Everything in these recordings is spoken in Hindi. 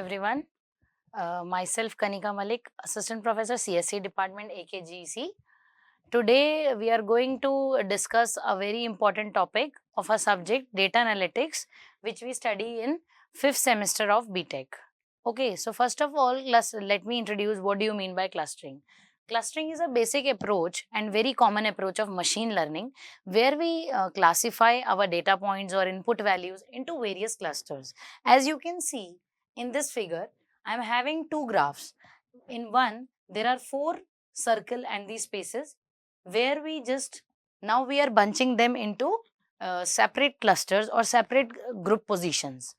everyone. Myself Kanika Malik, Assistant Professor CSC Department AKGC. Today we are going to discuss a very important topic of a subject data analytics which we study in 5th semester of BTech. Okay, so first of all let me introduce what do you mean by clustering. Clustering is a basic approach and very common approach of machine learning where we classify our data points or input values into various clusters. As you can see in this figure, I am having two graphs. In one, there are four circle and these spaces where we are bunching them into separate clusters or separate group positions.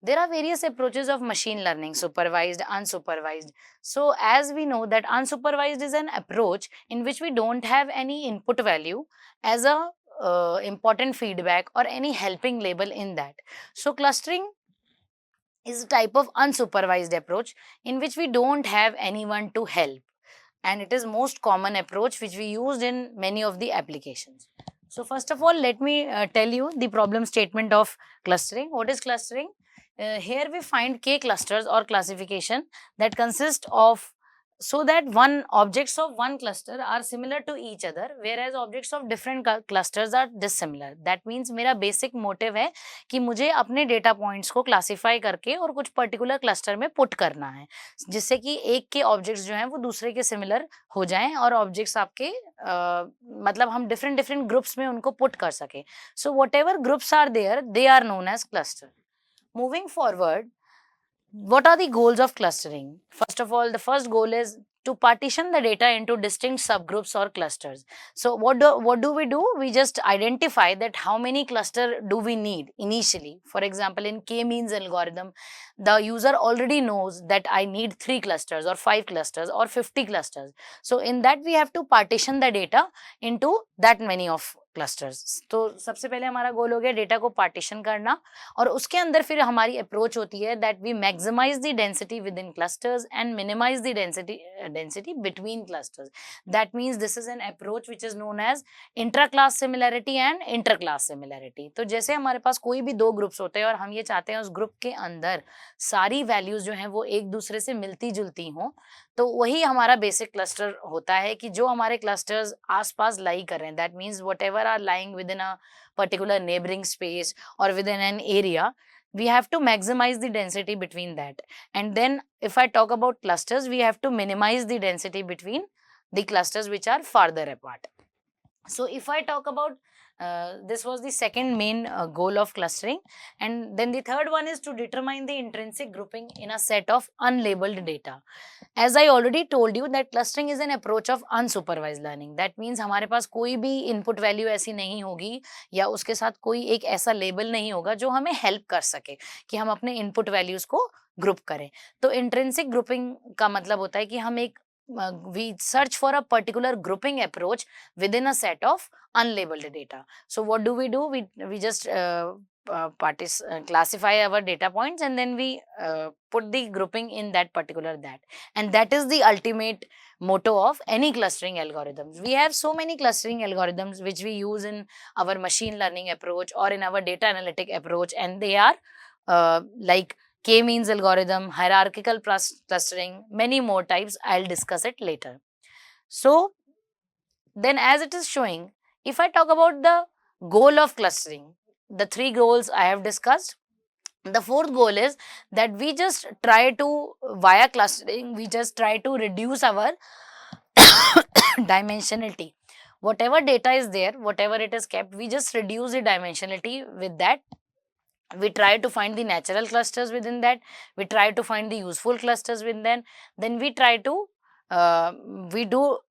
There are various approaches of machine learning, supervised, unsupervised. So as we know that unsupervised is an approach in which we don't have any input value as a important feedback or any helping label in that. So clustering is a type of unsupervised approach in which we don't have anyone to help, and it is most common approach which we used in many of the applications. So first of all, let me tell you the problem statement of clustering. What is clustering? Here we find k clusters or classification that consist of, so that one objects of one cluster are similar to each other, whereas objects of different clusters are dissimilar. That means मेरा basic motive है कि मुझे अपने data points को classify करके और कुछ particular cluster में put करना है, जिससे कि एक के objects जो हैं वो दूसरे के similar हो जाएं और objects आपके मतलब हम different groups में उनको put कर सके. So whatever groups are there, they are known as cluster. Moving forward, what are the goals of clustering? First of all, the first goal is to partition the data into distinct subgroups or clusters. So what do we do? We just identify that how many cluster do we need initially. For example, in k-means algorithm, the user already knows that I need 3 clusters or 5 clusters or 50 clusters. So in that we have to partition the data into that many of clusters. तो सबसे पहले हमारा गोल हो गया डेटा को पार्टीशन करना, और उसके अंदर फिर हमारी अप्रोच होती है that we maximise the density within clusters and minimise the density between clusters. That means this is an approach which is known as intra class similarity and inter class similarity. तो जैसे हमारे पास कोई भी दो ग्रुप्स होते हैं और हम ये चाहते हैं उस ग्रुप के अंदर सारी वैल्यूज जो हैं वो एक दूसरे से मिलती जुलती हों, तो वही हमारा बेसिक क्लस्टर होता है कि जो हमारे क्लस्टर्स आसपास लाई कर रहे हैं. That means whatever are lying within a particular neighbouring space और within an area, we have to maximize the density between that. And then if I talk about clusters, we have to minimize the density between the clusters which are farther apart. So if I talk about this was the second main goal of clustering, and then the third one is to determine the intrinsic grouping in a set of unlabeled data. As I already told you that clustering is an approach of unsupervised learning. That means हमारे पास कोई भी input value ऐसी नहीं होगी या उसके साथ कोई एक ऐसा label नहीं होगा जो हमें help कर सके कि हम अपने input values को group करें. तो intrinsic grouping का मतलब होता है कि हम एक we search for a particular grouping approach within a set of unlabeled data. So what do? We just classify our data points and then we put the grouping in that particular that, and that is the ultimate motto of any clustering algorithms. We have so many clustering algorithms which we use in our machine learning approach or in our data analytic approach, and they are like k-means algorithm, hierarchical clustering, many more types. I'll discuss it later. So then, as it is showing, if I talk about the goal of clustering, the 3 goals I have discussed, the 4th goal is that we just try to, via clustering, we just try to reduce our dimensionality. Whatever data is there, whatever it is kept, we just reduce the dimensionality. With that, we try to find the natural clusters within that, we try to find the useful clusters within them, then we try to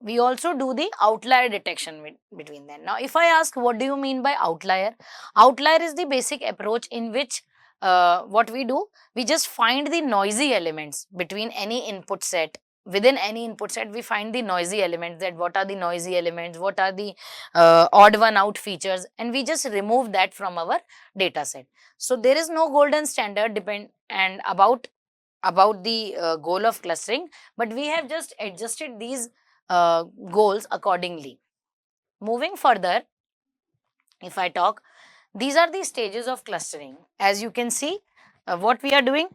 we also do the outlier detection between them. Now if I ask what do you mean by outlier? Outlier is the basic approach in which what we do, we just find the noisy elements between any input set. Within any input set we find the noisy elements, that what are the noisy elements, what are the odd one out features, and we just remove that from our data set. So there is no golden standard about the goal of clustering, but we have just adjusted these goals accordingly. Moving further, if I talk, these are the stages of clustering. As you can see, what we are doing,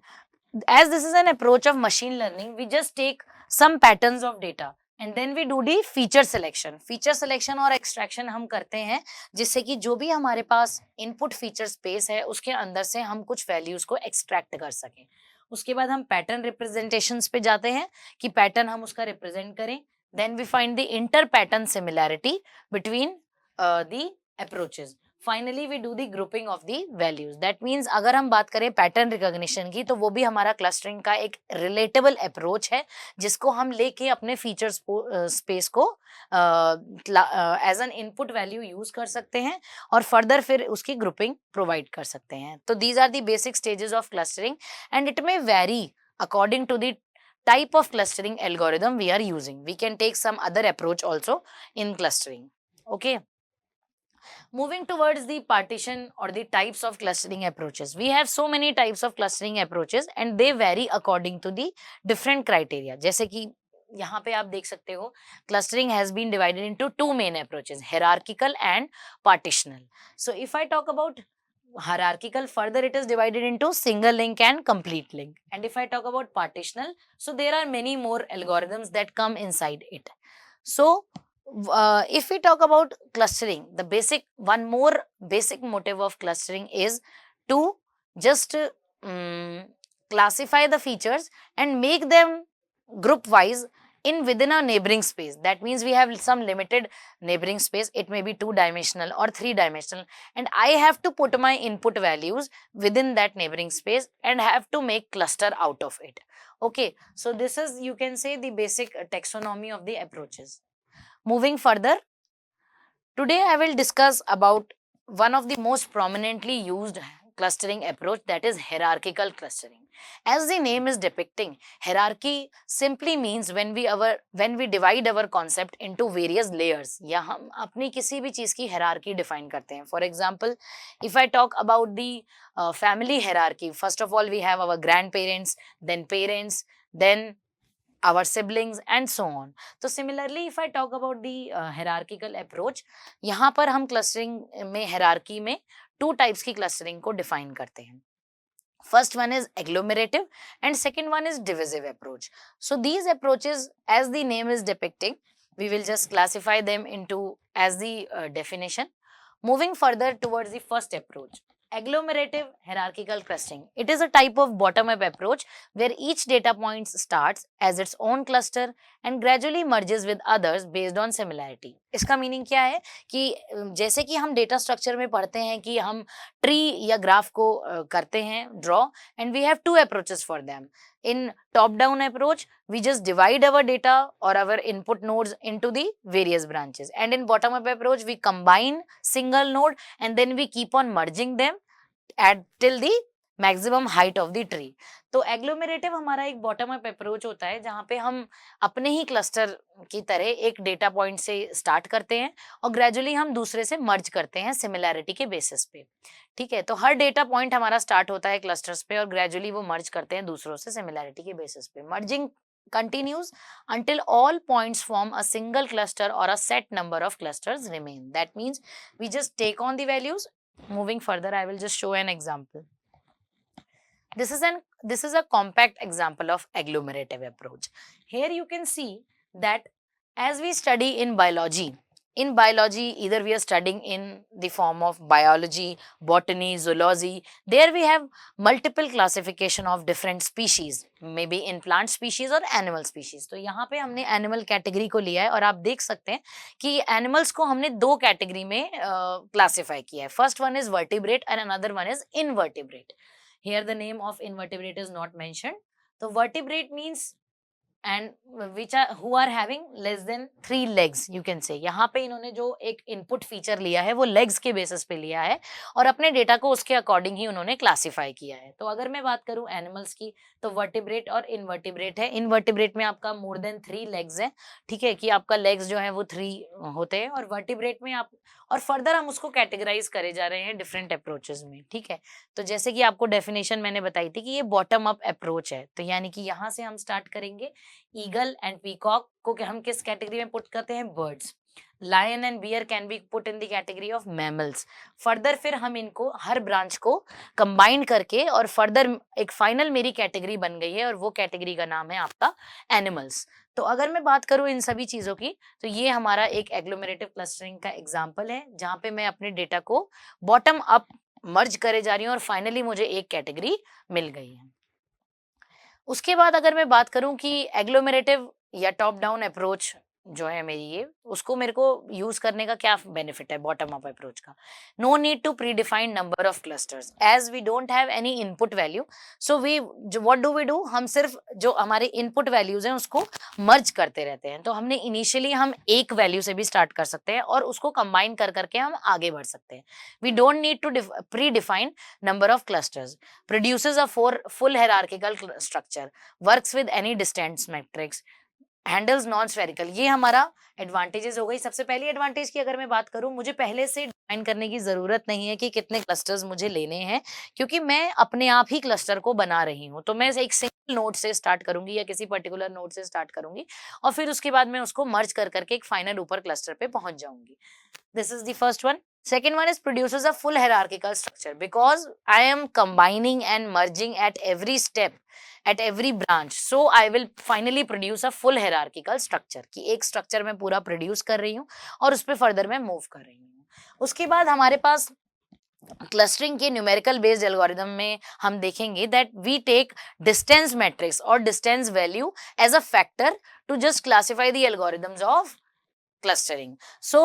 as this is an approach of machine learning, we just take some patterns of data and then we do the feature selection. Feature selection और extraction हम करते हैं जिससे कि जो भी हमारे पास input feature space है उसके अंदर से हम कुछ values को extract कर सकें. उसके बाद हम pattern representations पे जाते हैं कि pattern हम उसका represent करें. Then we find the inter pattern similarity between the approaches. Finally we do the grouping of the values. That means अगर हम बात करें पैटर्न रिकॉग्निशन की तो वो भी हमारा क्लस्टरिंग का एक रिलेटेबल अप्रोच है जिसको हम लेके अपने फीचर स्पेस को as an input value use कर सकते हैं और फर्दर फिर उसकी ग्रुपिंग प्रोवाइड कर सकते हैं. तो these are the basic stages of clustering and it may vary according to the type of clustering algorithm we are using. We can take some other approach also in clustering. Okay. Moving towards the partition or the types of clustering approaches. We have so many types of clustering approaches and they vary according to the different criteria. जैसे कि यहाँ पे आप देख सकते हो clustering has been divided into two main approaches, hierarchical and partitional. So if I talk about hierarchical, further it is divided into single link and complete link. And if I talk about partitional, so there are many more algorithms that come inside it. So if we talk about clustering, the one more basic motive of clustering is to just classify the features and make them group wise in within a neighboring space. That means we have some limited neighboring space. It may be 2-dimensional or 3-dimensional, and I have to put my input values within that neighboring space and have to make cluster out of it. Okay, so this is, you can say, the basic taxonomy of the approaches. Moving further, today I will discuss about one of the most prominently used clustering approach, that is hierarchical clustering. As the name is depicting, hierarchy simply means when we divide our concept into various layers, या हम अपनी किसी भी चीज की hierarchy define करते हैं. For example, if I talk about the family hierarchy, first of all we have our grandparents, then parents, then our siblings and so on. So similarly, if I talk about the hierarchical approach, यहाँ पर हम clustering में hierarchy में two types की clustering को define करते हैं. First one is agglomerative and second one is divisive approach. So these approaches, as the name is depicting, we will just classify them into as the definition. Moving further towards the first approach, agglomerative hierarchical clustering. It is a type of bottom-up approach where each data point starts as its own cluster and gradually merges with others based on similarity. इसका मीनिंग क्या है कि जैसे कि हम डेटा स्ट्रक्चर में पढ़ते हैं कि हम ट्री या ग्राफ को करते हैं draw, and we have two approaches for them. In top-down approach, we just divide our data or our input nodes into the various branches. And in bottom-up approach, we combine single node and then we keep on merging them till the maximum height of the tree. तो एग्लोमेरेटिव हमारा एक बॉटम अप अप्रोच होता है जहाँ पे हम अपने ही क्लस्टर की तरह एक डेटा पॉइंट से स्टार्ट करते हैं और ग्रेजुअली हम दूसरे से मर्ज करते हैं सिमिलैरिटी के बेसिस पे. ठीक है, तो हर डेटा पॉइंट हमारा स्टार्ट होता है क्लस्टर्स पे और ग्रेजुअली वो मर्ज करते हैं दूसरों से सिमिलैरिटी के बेसिस पे. Merging continues until all points form a single cluster or a set number of clusters remain. That means we just take on the values. Moving further, I will just show an example. This is a compact example of agglomerative approach. Here you can see that as we study in biology, either we are studying in the form of biology, botany, zoology, there we have multiple classification of different species, maybe in plant species or animal species. तो यहाँ पे हमने animal category को लिया है और आप देख सकते हैं कि animals को हमने दो category में classify किया है. First one is vertebrate and another one is invertebrate. Here the name of invertebrate is not mentioned. So vertebrate means and who are having less than 3 legs, you can say. यहाँ पे इन्होंने जो एक इनपुट फीचर लिया है वो लेग्स के बेसिस पे लिया है और अपने डेटा को उसके अकॉर्डिंग ही उन्होंने क्लासिफाई किया है. तो अगर मैं बात करूं एनिमल्स की तो वर्टिब्रेट और इनवर्टिब्रेट है. इनवर्टिब्रेट में आपका मोर देन 3 लेग्स है. ठीक है, कि आपका लेग्स जो है वो 3 होते हैं और वर्टिब्रेट में आप और फर्दर हम उसको कैटेगराइज करे जा रहे हैं डिफरेंट अप्रोचेस में. ठीक है, तो जैसे कि आपको डेफिनेशन मैंने बताई थी कि ये बॉटम अप अप्रोच है, तो यानी कि यहाँ से हम स्टार्ट करेंगे. ईगल एंड पीकॉक को हम किस कैटेगरी में पुट करते हैं? Birds. Lion and bear can be put in the category of mammals. Further फिर हम इनको हर ब्रांच को कंबाइन करके और फर्दर एक फाइनल मेरी कैटेगरी बन गई है और वो कैटेगरी का नाम है आपका एनिमल्स। तो अगर मैं बात करूं इन सभी चीजों की, तो ये हमारा एक एग्लोमेरेटिव क्लस्टरिंग का एग्जांपल है जहां पे मैं अपने डेटा को बॉटम अप मर्ज करे जा रही हूँ और फाइनली मुझे एक कैटेगरी मिल गई है। उसके बाद अगर मैं बात करूं कि एग्लोमेरेटिव या टॉप डाउन अप्रोच जो है मेरी, ये उसको मेरे को यूज करने का क्या बेनिफिट है बॉटम अप अप्रोच का। No need to predefined number of clusters as we don't have any input value. So we what do we do, हम सिर्फ जो हमारे इनपुट वैल्यूज हैं उसको मर्ज करते रहते हैं। तो हमने इनिशियली हम एक वैल्यू से भी स्टार्ट कर सकते हैं और उसको कंबाइन कर करके हम आगे बढ़ सकते हैं। We don't need to predefine number of clusters, produces a full hierarchical structure, works with any distance metrics, handles non spherical. ये हमारा एडवांटेजेस हो गई। सबसे पहली एडवांटेज की अगर मैं बात करूं, मुझे पहले से डिफाइन करने की जरूरत नहीं है कि कितने क्लस्टर्स मुझे लेने हैं, क्योंकि मैं अपने आप ही क्लस्टर को बना रही हूं। तो मैं एक सिंगल नोड से स्टार्ट करूंगी या किसी पर्टिकुलर नोड से स्टार्ट करूंगी और फिर उसके बाद मैं उसको मर्ज कर करके एक फाइनल ऊपर क्लस्टर पे पहुंच जाऊंगी। This is the first one. Second one is produces a full hierarchical structure because I am combining and merging at every step, at every branch. So I will finally produce a full hierarchical structure कि एक structure मैं पूरा produce कर रही हूँ और उस पर further मैं move कर रही हूँ। उसके बाद हमारे पास क्लस्टरिंग के न्यूमेरिकल बेस्ड एल्गोरिदम में हम देखेंगे that we take distance matrix और distance value as a factor to just classify the algorithms of clustering. So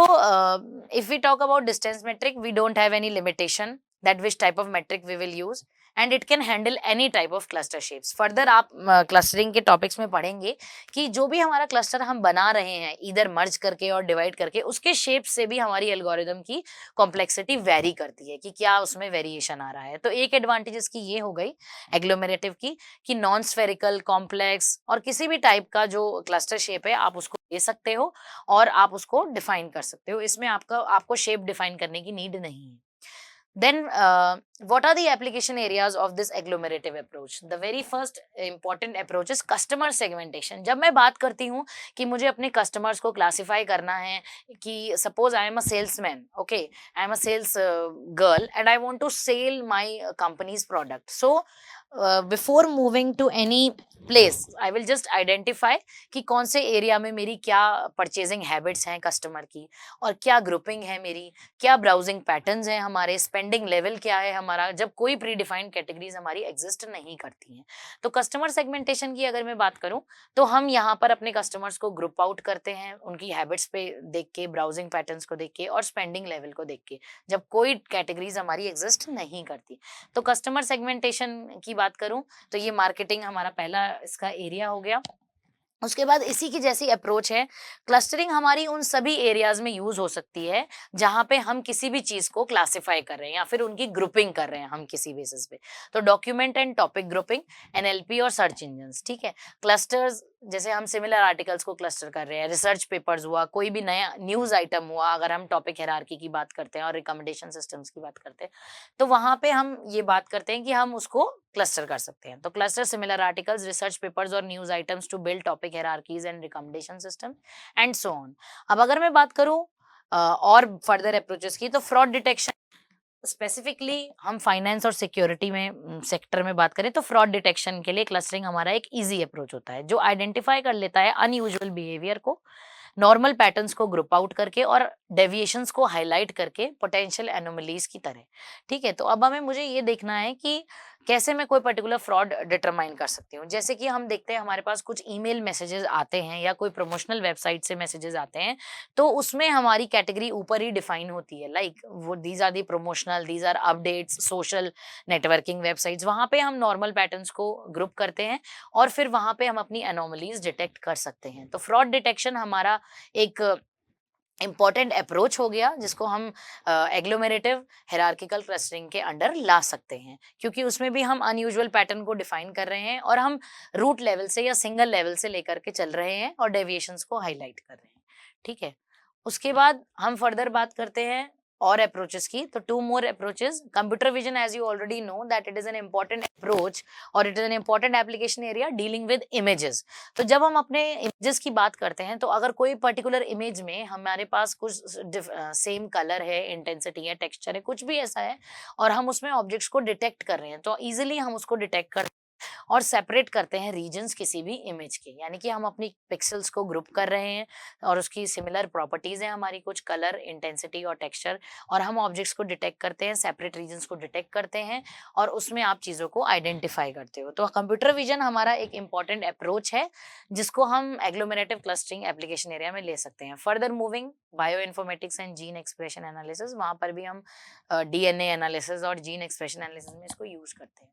if we talk about distance metric, we don't have any limitation that which type of metric we will use and it can handle any type of cluster shapes. Further आप clustering के topics में पढ़ेंगे कि जो भी हमारा cluster हम बना रहे हैं इधर merge करके और divide करके, उसके shape से भी हमारी algorithm की complexity vary करती है कि क्या उसमें variation आ रहा है। तो एक advantages की ये हो गई agglomerative की कि नॉन स्फेरिकल, कॉम्प्लेक्स और किसी भी टाइप का जो क्लस्टर शेप है आप उसको दे सकते हो और आप उसको डिफाइन कर सकते हो। इसमें आपको शेप डिफाइन करने की नीड नहीं है। Then what are the application areas of this agglomerative approach? The very first important approach is customer segmentation. जब मैं बात करती हूँ कि मुझे अपने customers को classify करना है कि suppose I am a salesman, okay, I am a sales girl and I want to sell my company's product. So before moving to any place, I will just identify कि कौन से एरिया में मेरी क्या परचेजिंग हैबिट्स हैं कस्टमर की और क्या ग्रुपिंग है मेरी, क्या ब्राउजिंग पैटर्न्स हैं हमारे, स्पेंडिंग लेवल क्या है हमारा, जब कोई प्री डिफाइंड कैटेगरीज हमारी एग्जिस्ट नहीं करती हैं। तो कस्टमर सेगमेंटेशन की अगर मैं बात करूं तो हम यहाँ पर अपने कस्टमर्स को ग्रुप आउट करते हैं उनकी हैबिट्स पे देख के, ब्राउजिंग पैटर्न्स को देख के और स्पेंडिंग लेवल को देख के, जब कोई कैटेगरीज हमारी एग्जिस्ट नहीं करती। तो कस्टमर सेगमेंटेशन की बात करूं तो ये मार्केटिंग हमारा पहला इसका एरिया हो गया। उसके बाद इसी की जैसी अप्रोच है, क्लस्टरिंग हमारी उन सभी एरियाज में यूज हो सकती है जहां पे हम किसी भी चीज को क्लासिफाई कर रहे हैं या फिर उनकी ग्रुपिंग कर रहे हैं हम किसी बेसिस पे। तो document and topic grouping, NLP और सर्च इंजन्स, ठीक है। क्लस्टर्स जैसे हम सिमिलर आर्टिकल्स को क्लस्टर कर रहे हैं, रिसर्च पेपर्स हुआ, कोई भी नया न्यूज आइटम हुआ, अगर हम टॉपिक हायरार्की की बात करते हैं और रिकमेंडेशन सिस्टम्स की बात करते हैं तो वहां पे हम ये बात करते हैं कि हम उसको क्लस्टर कर सकते हैं। तो cluster similar articles, research papers और news items to build topic hierarchies and recommendation system and so on. अब अगर मैं बात करूं और फर्दर अप्रोचेस की, तो फ्रॉड डिटेक्शन, स्पेसिफिकली हम फाइनेंस और सिक्योरिटी में सेक्टर में बात करें तो फ्रॉड डिटेक्शन के लिए क्लस्टरिंग हमारा एक इजी अप्रोच होता है जो आइडेंटिफाई कर लेता है अनयूजुअल बिहेवियर को, नॉर्मल पैटर्न्स को ग्रुप आउट करके और डेविएशंस को हाईलाइट करके पोटेंशियल एनोमलीज की तरह। ठीक है, तो अब हमें मुझे ये देखना है कि कैसे मैं कोई पर्टिकुलर फ्रॉड डिटरमाइन कर सकती हूँ। जैसे कि हम देखते हैं हमारे पास कुछ ईमेल मैसेजेस आते हैं या कोई प्रमोशनल वेबसाइट से मैसेजेस आते हैं, तो उसमें हमारी कैटेगरी ऊपर ही डिफाइन होती है, लाइक वो these are the promotional, these are updates, social networking websites. वहां पे हम नॉर्मल पैटर्न्स को ग्रुप करते हैं और फिर वहां पे हम अपनी एनोमलीज डिटेक्ट कर सकते हैं। तो फ्रॉड डिटेक्शन हमारा एक इम्पॉर्टेंट अप्रोच हो गया जिसको हम एग्लोमेरेटिव हायरार्किकल क्लस्टरिंग के अंडर ला सकते हैं, क्योंकि उसमें भी हम अनयूजुअल पैटर्न को डिफाइन कर रहे हैं और हम रूट लेवल से या सिंगल लेवल से लेकर के चल रहे हैं और डेविएशंस को हाईलाइट कर रहे हैं। ठीक है, उसके बाद हम फर्दर बात करते हैं और अप्रोचेस की, तो 2 more approaches. Computer vision, as you already know, that it is an important approach or it is an important application area dealing with images. तो जब हम अपने images की बात करते हैं, तो अगर कोई particular image में हमारे पास कुछ सेम कलर है, इंटेंसिटी है, टेक्सचर है, कुछ भी ऐसा है, और हम उसमें ऑब्जेक्ट्स को डिटेक्ट कर रहे हैं, तो इजीली हम उसको डिटेक्ट कर और सेपरेट करते हैं रीजन्स किसी भी इमेज के, यानी कि हम अपनी पिक्सेल्स को ग्रुप कर रहे हैं और उसकी सिमिलर प्रॉपर्टीज हैं हमारी, कुछ कलर, इंटेंसिटी और टेक्सचर, और हम ऑब्जेक्ट्स को डिटेक्ट करते हैं, सेपरेट रीजन्स को डिटेक्ट करते हैं और उसमें आप चीज़ों को आइडेंटिफाई करते हो। तो कंप्यूटर विजन हमारा एक इंपॉर्टेंट अप्रोच है जिसको हम एग्लोमेरेटिव क्लस्टरिंग एप्लीकेशन एरिया में ले सकते हैं। Further moving, bio informatics and gene expression analysis, वहाँ पर भी हम डीएनए एनालिसिस और जीन एक्सप्रेशन एनालिसिस में इसको यूज करते हैं।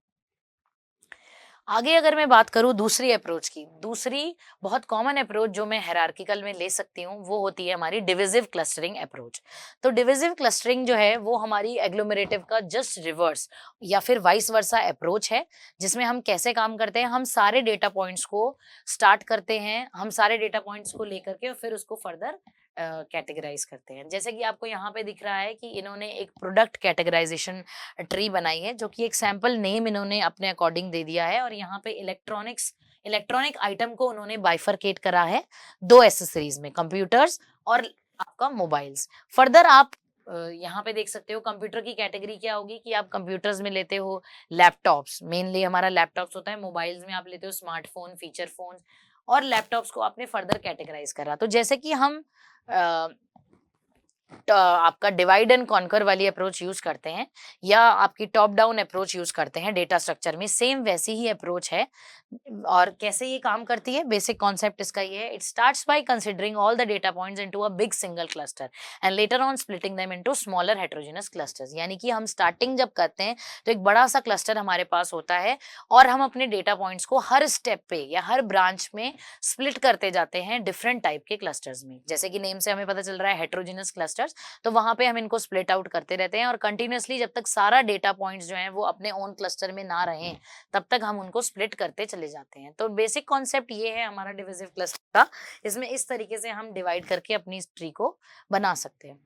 आगे अगर मैं बात करूं दूसरी अप्रोच की, दूसरी बहुत कॉमन अप्रोच जो मैं हायरार्किकल में ले सकती हूं वो होती है हमारी डिविजिव क्लस्टरिंग अप्रोच। तो डिविजिव क्लस्टरिंग जो है वो हमारी एग्लोमेरेटिव का जस्ट रिवर्स या फिर वाइस वर्सा अप्रोच है, जिसमें हम कैसे काम करते हैं, हम सारे डेटा पॉइंट्स को स्टार्ट करते हैं, हम सारे डेटा पॉइंट्स को लेकर के और फिर उसको फर्दर कैटेगराइज करते हैं। जैसे कि आपको यहाँ पे दिख रहा है कि इन्होंने एक प्रोडक्ट कैटेगराइजेशन ट्री बनाई है, जो कि एक सैंपल नेम इन्होंने अपने अकॉर्डिंग दे दिया है, और यहाँ पे इलेक्ट्रॉनिक आइटम को उन्होंने बाइफरकेट करा है 2 एसेसरीज में, कंप्यूटर्स और आपका मोबाइल्स। फर्दर आप यहाँ पे देख सकते हो कंप्यूटर की कैटेगरी क्या होगी कि आप कंप्यूटर्स में लेते हो लैपटॉप्स, मेनली हमारा लैपटॉप्स होता है, मोबाइल्स में आप लेते हो स्मार्टफोन, फीचर फोन, और लैपटॉप्स को आपने फर्दर कैटेगराइज करा। तो जैसे कि हम आपका डिवाइड एंड कॉन्कर वाली अप्रोच यूज करते हैं या आपकी टॉप डाउन अप्रोच यूज करते हैं डेटा स्ट्रक्चर में, सेम वैसी ही अप्रोच है। और कैसे ये काम करती है, बेसिक कॉन्सेप्ट इसका ये है, it starts by considering all the data points into a big single cluster and later on splitting them into smaller heterogeneous clusters. यानी कि हम स्टार्टिंग जब करते हैं तो एक बड़ा सा क्लस्टर हमारे पास होता है और हम अपने डेटा पॉइंट्स को हर स्टेप पे या हर ब्रांच में स्प्लिट करते जाते हैं डिफरेंट टाइप के क्लस्टर्स में। जैसे कि नेम से हमें पता चल रहा है हेटेरोजेनस क्लस्टर्स, तो वहां पे हम इनको स्प्लिट आउट करते रहते हैं और कंटिन्यूअसली जब तक सारा डेटा पॉइंट्स जो हैं वो अपने ओन क्लस्टर में ना रहें तब तक हम उनको स्प्लिट करते चले जाते हैं। तो बेसिक कॉन्सेप्ट ये है हमारा डिविजिव क्लस्टर का। इसमें इस तरीके से हम डिवाइड करके अपनी ट्री को बना सकते हैं।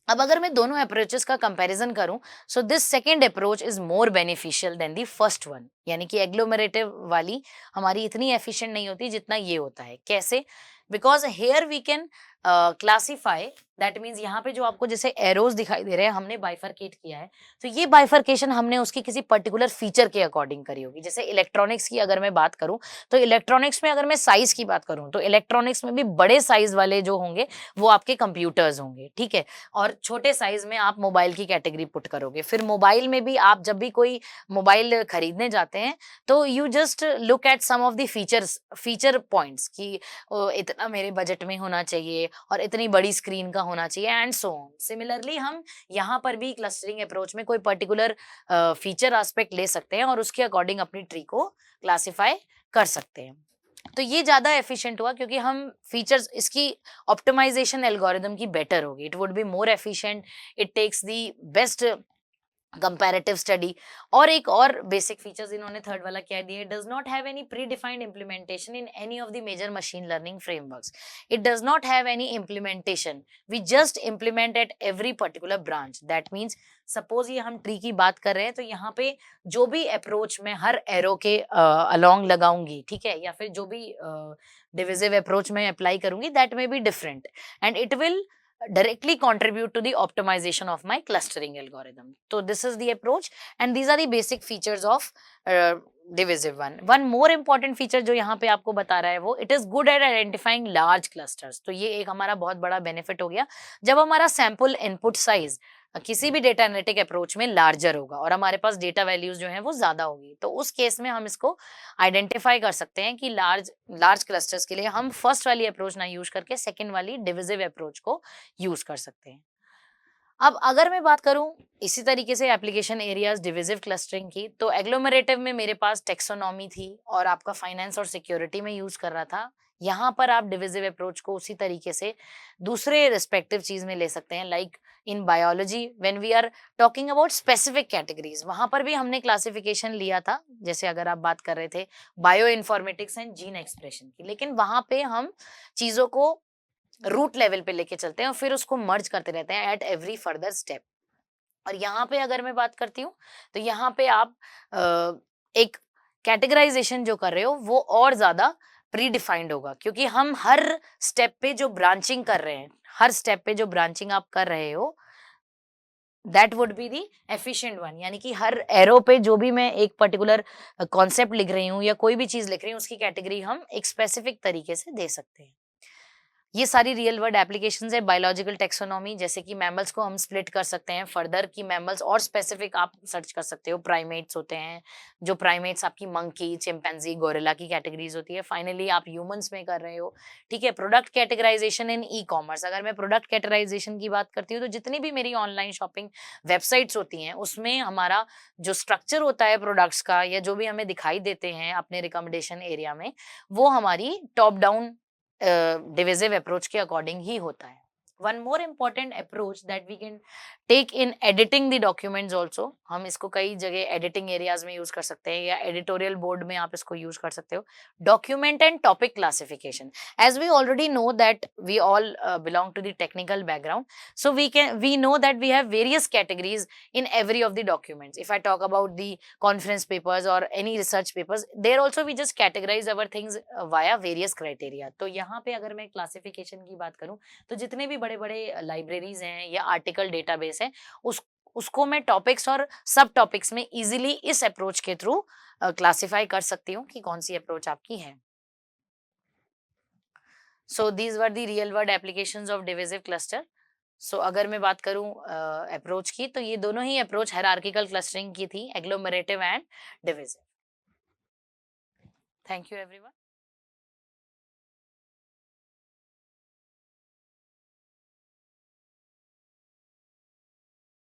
अब अगर मैं दोनों अप्रोचेस का कंपैरिजन करूं, so this second approach is more beneficial than the first one. यानी कि एग्लोमेरेटिव वाली हमारी इतनी एफिशिएंट नहीं होती जितना ये होता है। कैसे? Because here we can classify, that means यहाँ पे जो आपको जैसे एरोज दिखाई दे रहे हैं हमने बाइफरकेट किया है, तो ये बाइफरकेशन हमने उसकी किसी पर्टिकुलर फीचर के अकॉर्डिंग करी होगी। जैसे इलेक्ट्रॉनिक्स की अगर मैं बात करूं, तो इलेक्ट्रॉनिक्स में अगर मैं साइज की बात करूं तो इलेक्ट्रॉनिक्स में भी बड़े साइज वाले जो होंगे वो आपके कंप्यूटर्स होंगे, ठीक है, और छोटे साइज में आप मोबाइल की कैटेगरी पुट करोगे। फिर मोबाइल में भी आप जब भी कोई मोबाइल खरीदने जाते हैं तो you just look at some of the feature points कि इतना मेरे बजट में होना चाहिए और इतनी बड़ी स्क्रीन का होना चाहिए एंड सो ऑन। सिमिलरली हम यहाँ पर भी क्लस्टरिंग अप्रोच में कोई पर्टिकुलर फीचर एस्पेक्ट ले सकते हैं और उसके अकॉर्डिंग अपनी ट्री को क्लासिफाई कर सकते हैं। तो ये ज्यादा एफिशिएंट हुआ क्योंकि हम फीचर्स, इसकी ऑप्टिमाइजेशन एल्गोरिदम की बेटर होगी, it would be more efficient, it takes the best comparative study. और एक और बेसिक फीचर्स इन्होंने थर्ड वाला क्या दिया, does not have any predefined implementation in any of the major machine learning frameworks. It does not have any implementation, we just implement at every particular branch. That means suppose ये हम ट्री की बात कर रहे हैं तो यहाँ पे जो भी अप्रोच मैं हर एरो के अलोंग लगाऊंगी, ठीक है, या फिर जो भी डिविजिव अप्रोच में अप्लाई करूंगी, that may be different and it will directly contribute to the optimization of my clustering algorithm. So this is the approach and these are the basic features of divisive one. One more important feature जो यहाँ पे आपको बता रहा है वो, it is good at identifying large clusters. तो ये एक हमारा बहुत बड़ा benefit हो गया जब हमारा sample input size किसी भी डेटा एनालिटिक अप्रोच में लार्जर होगा और हमारे पास डेटा वैल्यूज जो हैं वो ज्यादा होगी, तो उस केस में हम इसको आइडेंटिफाई कर सकते हैं कि लार्ज क्लस्टर्स के लिए हम फर्स्ट वाली अप्रोच ना यूज करके सेकंड वाली डिविजिव अप्रोच को यूज कर सकते हैं। अब अगर मैं बात करूं इसी तरीके से एप्लीकेशन एरियाज डिविजिव क्लस्टरिंग की, तो एग्लोमेरेटिव में मेरे पास टेक्सोनॉमी थी और आपका फाइनेंस और सिक्योरिटी में यूज कर रहा था। यहाँ पर आप डिविजिव अप्रोच को उसी तरीके से दूसरे रिस्पेक्टिव चीज में ले सकते हैं, like in biology when we are talking about specific categories, वहां पर भी हमने क्लासिफिकेशन लिया था। जैसे अगर आप बात कर रहे थे bio informatics and gene expression की, लेकिन वहां पे हम चीजों को रूट लेवल पे लेके चलते हैं और फिर उसको मर्ज करते रहते हैं एट एवरी फर्दर स्टेप। और यहाँ पे अगर मैं बात करती हूँ तो यहाँ पे आप एक कैटेगराइजेशन जो कर रहे हो वो और ज्यादा प्री डिफाइंड होगा, क्योंकि हम हर स्टेप पे जो ब्रांचिंग कर रहे हैं, हर स्टेप पे जो ब्रांचिंग आप कर रहे हो, that would be the efficient one. यानी कि हर एरो पे जो भी मैं एक पर्टिकुलर कॉन्सेप्ट लिख रही हूँ या कोई भी चीज लिख रही हूँ, उसकी कैटेगरी हम एक स्पेसिफिक तरीके से दे सकते हैं। ये सारी रियल वर्ल्ड एप्लीकेशंस है बायोलॉजिकल टेक्सोनॉमी, जैसे कि मैमल्स को हम स्प्लिट कर सकते हैं फर्दर की मैमल्स और स्पेसिफिक आप सर्च कर सकते हो। प्राइमेट्स होते हैं, जो प्राइमेट्स आपकी मंकी, चिंपैंजी, गोरिल्ला की कैटेगरीज होती है। फाइनली आप ह्यूमंस में कर रहे हो। ठीक है, प्रोडक्ट कैटेगराइजेशन इन ई कॉमर्स। अगर मैं प्रोडक्ट कैटेगराइजेशन की बात करती हूँ तो जितनी भी मेरी ऑनलाइन शॉपिंग वेबसाइट्स होती हैं उसमें हमारा जो स्ट्रक्चर होता है प्रोडक्ट्स का, या जो भी हमें दिखाई देते हैं अपने रिकमेंडेशन एरिया में, वो हमारी टॉप डाउन डिविजिव अप्रोच के अकॉर्डिंग ही होता है। One more important approach that we can take in editing the documents also. हम इसको कई जगह एडिटिंग एरियाज में यूज कर सकते हैं या एडिटोरियल बोर्ड में आप इसको यूज कर सकते हो। Document and topic classification, as we already know that we all belong to the technical background, so we know that we have various categories in every of the documents. If I talk about the conference papers or any research papers, there also we just categorize our things via various criteria. तो यहाँ पे अगर मैं क्लासिफिकेशन की बात करूँ तो जितने भी बड़े बड़े लाइब्रेरीज हैं या आर्टिकल डेटाबेस है, उसको मैं टॉपिक्स और सब टॉपिक्स में इजीली इस अप्रोच के थ्रू क्लासिफाई कर सकती हूँ कि कौन सी अप्रोच आपकी है। So these were the real world applications of divisive cluster. सो अगर मैं बात करूं अप्रोच की, तो ये दोनों ही अप्रोच हायरार्किकल क्लस्टरिंग की थी, agglomerative and divisive. Thank you everyone.